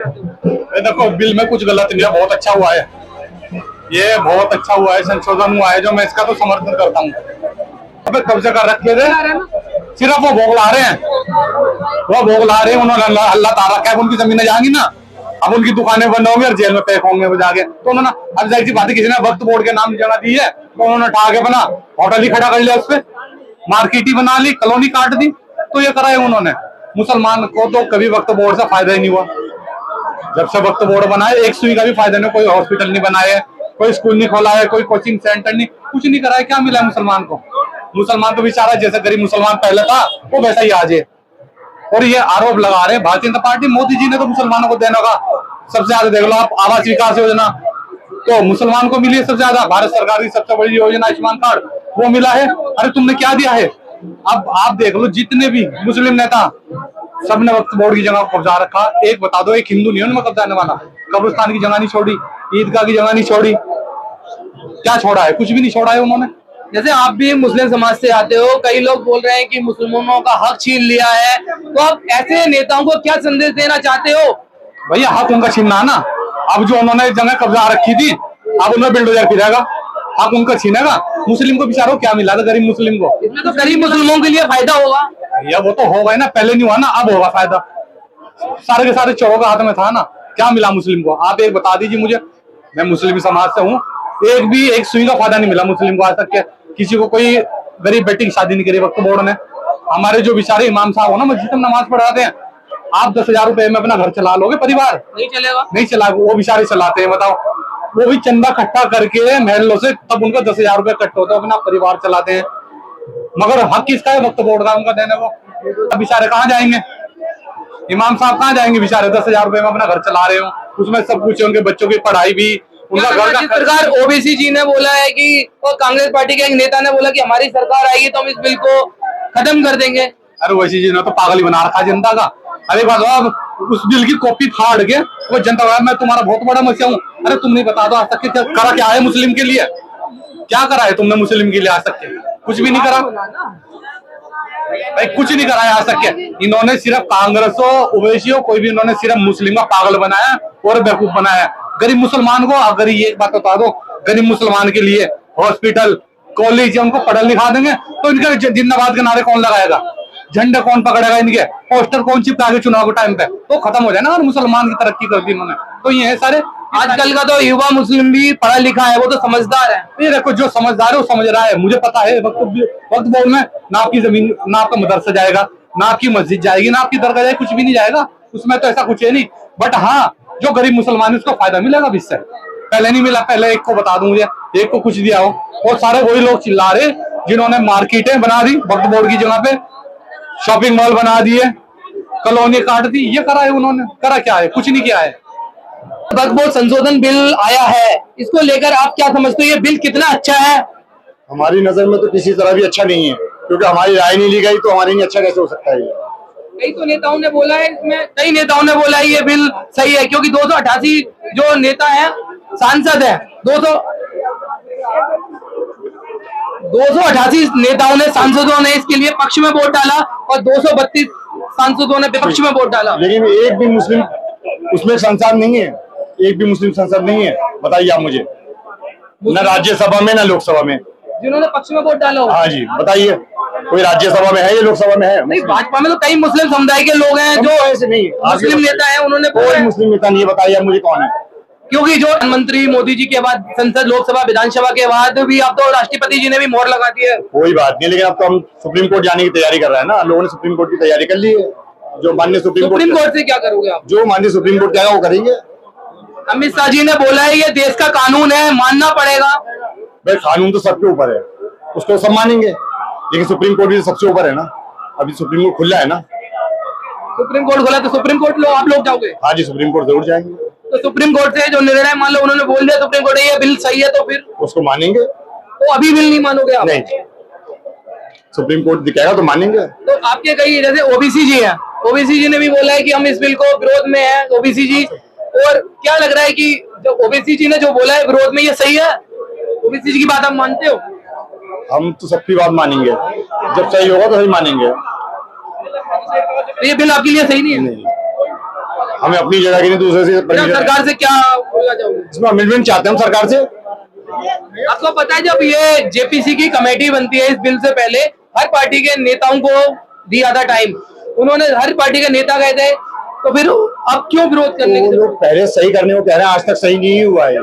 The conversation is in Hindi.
ये देखो बिल में कुछ गलत नहीं है, बहुत अच्छा हुआ है। ये बहुत अच्छा हुआ है, संशोधन हुआ है जो मैं इसका तो समर्थन करता हूँ। अबे कब्जे कर रखे थे, सिर्फ वो भोग ला रहे हैं, वो भोग ला रहे हैं। उन्होंने अल्लाह ताला क्या उनकी जमीनें जाएंगी ना, अब उनकी दुकानें बंद होंगी और जेल में पैक होंगे वो जाके। तो उन्होंने अब जाहिर सी बात है, किसी ने वक्त बोर्ड के नाम जगह दी है तो उन्होंने उठा के बना होटल ही खड़ा कर लिया, उस पर मार्केट ही बना ली, कॉलोनी काट दी। तो ये करा है उन्होंने। मुसलमान को तो कभी वक्त बोर्ड से फायदा ही नहीं हुआ। जब से वक्त बोर्ड बनाए एक सुई का भी फायदा नहीं, कोई हॉस्पिटल नहीं बनाए, कोई स्कूल नहीं खोला है, कोई कोचिंग सेंटर नहीं, कुछ नहीं करा है। क्या मिला है मुसलमान को? मुसलमान तो बेचारा जैसे गरीब मुसलमान पहले था वो वैसा ही आज है। और ये आरोप लगा रहे हैं भारतीय जनता पार्टी, मोदी जी ने तो मुसलमानों को देने का सबसे ज्यादा देख लो आप, आवास विकास योजना तो मुसलमान को मिली है सबसे ज्यादा। भारत सरकार की सबसे बड़ी योजना आयुष्मान कार्ड वो मिला है। अरे तुमने क्या दिया है? अब आप देख लो जितने भी मुस्लिम नेता सबने वक्त बोर्ड की जगह कब्जा रखा। एक बता दो, एक हिंदू नहीं है उनमें कब्जा वाला। कब्रिस्तान की जगह नहीं छोड़ी, ईदगाह की जगह नहीं छोड़ी, क्या छोड़ा है? कुछ भी नहीं छोड़ा है उन्होंने। जैसे आप भी मुस्लिम समाज से आते हो, कई लोग बोल रहे हैं कि मुसलमानों का हक छीन लिया है, तो आप ऐसे नेताओं को क्या संदेश देना चाहते हो? भैया हक उनका छीनना ना। अब जो उन्होंने जगह कब्जा रखी थी अब उनमें बिल्डोजर फिरेगा, हक उनका छीनेगा। मुस्लिम को बेचारों क्या मिला था? गरीब मुस्लिम को। इसमें तो गरीब मुसलमानों के लिए फायदा होगा। भैया वो तो होगा ही ना, पहले नहीं हुआ ना, अब होगा फायदा। सारे के सारे चोरों का हाथ में था ना। क्या मिला मुस्लिम को? आप एक बता दीजिए मुझे। मैं मुस्लिम समाज से हूँ, एक सुई का फायदा नहीं मिला मुस्लिम को आज तक के। किसी को कोई गरीब बेटी की शादी नहीं करी वक्त बोर्ड ने। हमारे जो बेचारे इमाम साहब हो ना, मस्जिद में नमाज पढ़ाते हैं, आप 10,000 रुपए में अपना घर चला लोगे? परिवार नहीं चलेगा, नहीं चला। वो बेचारे चलाते हैं, बताओ। वो भी चंदा इकट्ठा करके महलों से, तब उनका 10,000 रुपए इकट्ठे होते हैं, अपना परिवार चलाते हैं। मगर हक किसका है वक्त बोर्ड का उनका देने को? अब बेचारे कहाँ जाएंगे? इमाम साहब कहाँ जाएंगे बेचारे? 10,000 रुपए में अपना घर चला रहे हो, उसमें सब कुछ उनके बच्चों की पढ़ाई भी, उनका घर का। सरकार ओबीसी जी ने बोला है कि, और कांग्रेस पार्टी के एक नेता ने बोला कि हमारी सरकार आएगी तो हम इस बिल को खत्म कर देंगे। अरे वैसी जी ने तो पागल ही बना रखा जनता का। अरे बात अब उस बिल की कॉपी फाड़ के वो जनता, मैं तुम्हारा बहुत बड़ा मसीहा हूँ। अरे तुम नहीं बता दो आज तक करा क्या है मुस्लिम के लिए? क्या करा है तुमने मुस्लिम के लिए आज तक के? कुछ भी नहीं करा भाई, कुछ नहीं करा है आज तक के। इन्होंने सिर्फ कांग्रेस हो, ओवैसी हो, कोई भी, इन्होंने सिर्फ मुस्लिम का पागल बनाया और बेवकूफ बनाया। गरीब मुसलमान को अगर ये एक बात बता दो, गरीब मुसलमान के लिए हॉस्पिटल कॉलेज उनको पढ़ा लिखा देंगे तो इनके जिंदाबाद के नारे कौन लगाएगा? झंडे कौन पकड़ेगा? इनके पोस्टर कौन चिपकाएगा चुनाव के टाइम पे? तो खत्म हो जाए ना। और मुसलमान की तरक्की कर दी इन्होंने तो ये है सारे। आजकल का तो युवा मुस्लिम भी पढ़ा लिखा है, वो तो समझदार है। ये देखो जो समझदार है वो समझ रहा है। मुझे पता है वक्त बोर्ड में ना आपकी जमीन, ना आपका मदरसा जाएगा, ना आपकी मस्जिद जाएगी, ना आपकी दरगाह जाएगी, कुछ भी नहीं जाएगा उसमें। तो ऐसा कुछ है नहीं। बट हाँ, जो गरीब मुसलमान है उसको फायदा मिलेगा इससे। पहले नहीं मिला। पहले एक को बता दूं मुझे, एक को कुछ दिया हो। और सारे वही लोग चिल्ला रहे जिन्होंने मार्केटें बना दी वक्त बोर्ड की जगह पे, शॉपिंग मॉल बना दिए, कॉलोनी काट दी। ये करा है उन्होंने। करा क्या है? कुछ नहीं किया है। वक्फ बोर्ड संशोधन बिल आया है, इसको लेकर आप क्या समझते हो? ये बिल कितना अच्छा है? हमारी नजर में तो किसी तरह भी अच्छा नहीं है, क्योंकि हमारी राय नहीं ली गई तो हमारे लिए अच्छा कैसे हो सकता है? कई तो नेताओं ने बोला है, इसमें कई नेताओं ने बोला है ये बिल सही है, क्योंकि 288 जो नेता है, सांसद है, 288 नेताओं ने, सांसदों ने इसके लिए पक्ष में वोट डाला और 232 सांसदों ने विपक्ष में वोट डाला। लेकिन एक भी मुस्लिम उसमें सांसद नहीं है, एक भी मुस्लिम सांसद नहीं है। बताइए आप मुझे, न राज्यसभा में न लोकसभा में जिन्होंने पक्ष में वोट डाला हो। हाँ जी, बताइए कोई राज्यसभा में है या लोकसभा में है? नहीं, भाजपा में तो कई मुस्लिम समुदाय के लोग हैं जो ऐसे नहीं, मुस्लिम नेता है, उन्होंने कोई मुस्लिम नेता नहीं है। बताइए आप मुझे कौन है? क्योंकि जो प्रधानमंत्री मोदी जी के बाद संसद, लोकसभा, विधानसभा के बाद भी अब तो राष्ट्रपति जी ने भी मोहर लगा दी है। कोई बात नहीं, लेकिन अब तो हम सुप्रीम कोर्ट जाने की तैयारी कर रहे हैं ना। लोगों ने सुप्रीम कोर्ट की तैयारी कर ली है। जो माननीय सुप्रीम कोर्ट से क्या करोगे आप? जो माननीय सुप्रीम कोर्ट कहेगा वो करेंगे। अमित शाह जी ने बोला है ये देश का कानून है, मानना पड़ेगा। भाई कानून तो सबके ऊपर है, उसको सब मानेंगे, लेकिन सुप्रीम कोर्ट भी सबसे ऊपर है ना। अभी सुप्रीम कोर्ट खुला है ना। सुप्रीम कोर्ट खुला तो सुप्रीम कोर्ट आप लोग जाओगे? हाँ जी, सुप्रीम कोर्ट जरूर जाएंगे। तो सुप्रीम कोर्ट से जो निर्णय, मान लो उन्होंने बोल दिया सुप्रीम कोर्ट ये बिल सही है, तो फिर उसको मानेंगे। तो अभी बिल नहीं मानोगे आप? नहीं, सुप्रीम कोर्ट दिखाएगा तो मानेंगे। तो आपके कई, जैसे ओबीसी जी है, ओबीसी जी ने भी बोला है कि हम इस बिल को विरोध में है, ओबीसी जी। और क्या लग रहा है कि जो ओबीसी जी ने जो बोला है विरोध में, ये सही है? ओबीसी जी की बात आप मानते हो? हम तो सबकी बात मानेंगे, जब सही होगा तो सही मानेंगे। तो ये बिल आपके लिए सही नहीं है? नहीं, हमें अपनी जगह की नहीं दूसरे से आप permission है। सरकार से क्या बोलना चाहोगे? इसमें अमेंडमेंट चाहते हैं हम सरकार से। आपको पता है जब ये जेपीसी की कमेटी बनती है इस बिल से पहले हर पार्टी के नेताओं को दिया था टाइम, उन्होंने हर पार्टी के नेता गए थे, तो फिर अब क्यों विरोध करने की वो जरूरत? लोग पहले सही करने को कह रहे हैं, आज तक सही नहीं हुआ है ये।